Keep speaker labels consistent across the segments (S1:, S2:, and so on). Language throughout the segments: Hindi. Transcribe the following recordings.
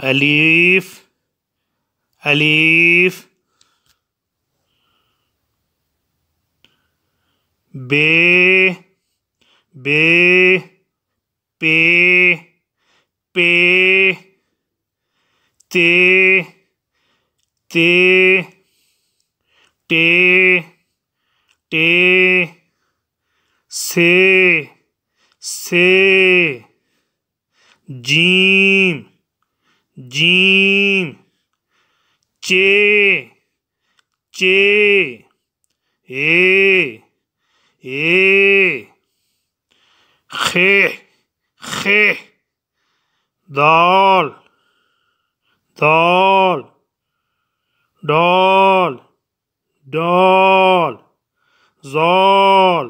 S1: अलीफ अलीफ। बे बे पे पे ते ते टे टे से जीम जीम चे चे ए खे खे दाल दाल डाल डाल ज़ाल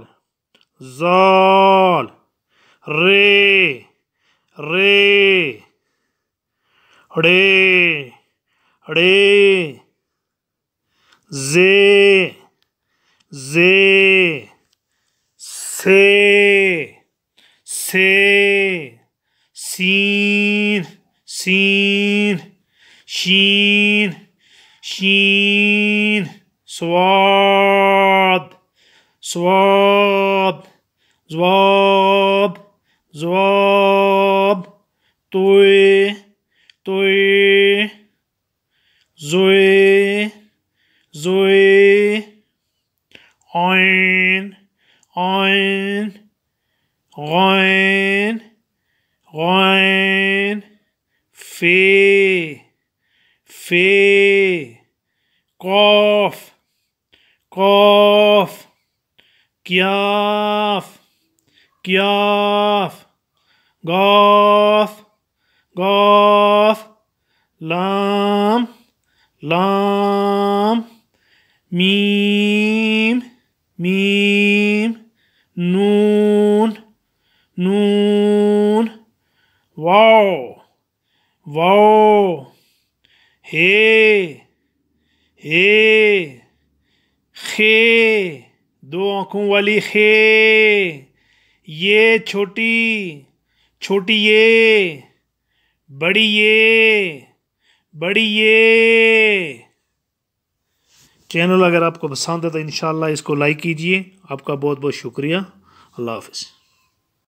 S1: ज़ाल रे रे ड़े ड़े जे से सीन सीन शीन शीन स्वाद स्वाद ज़्वाब ज़्वाब तोय तोय ज़ोए ज़ोए आइन आइन गैन गैन फे फे कॉफ कॉफ क्याफ क्याफ गाफ गाफ लाम लाम मीम मीम नून नून वाओ वाओ हे खे दो आँखों वाली खे ये छोटी छोटी ये बड़ी ये। चैनल अगर आपको पसंद है तो इंशाल्लाह इसको लाइक कीजिए। आपका बहुत बहुत शुक्रिया। अल्लाह हाफ़िज़।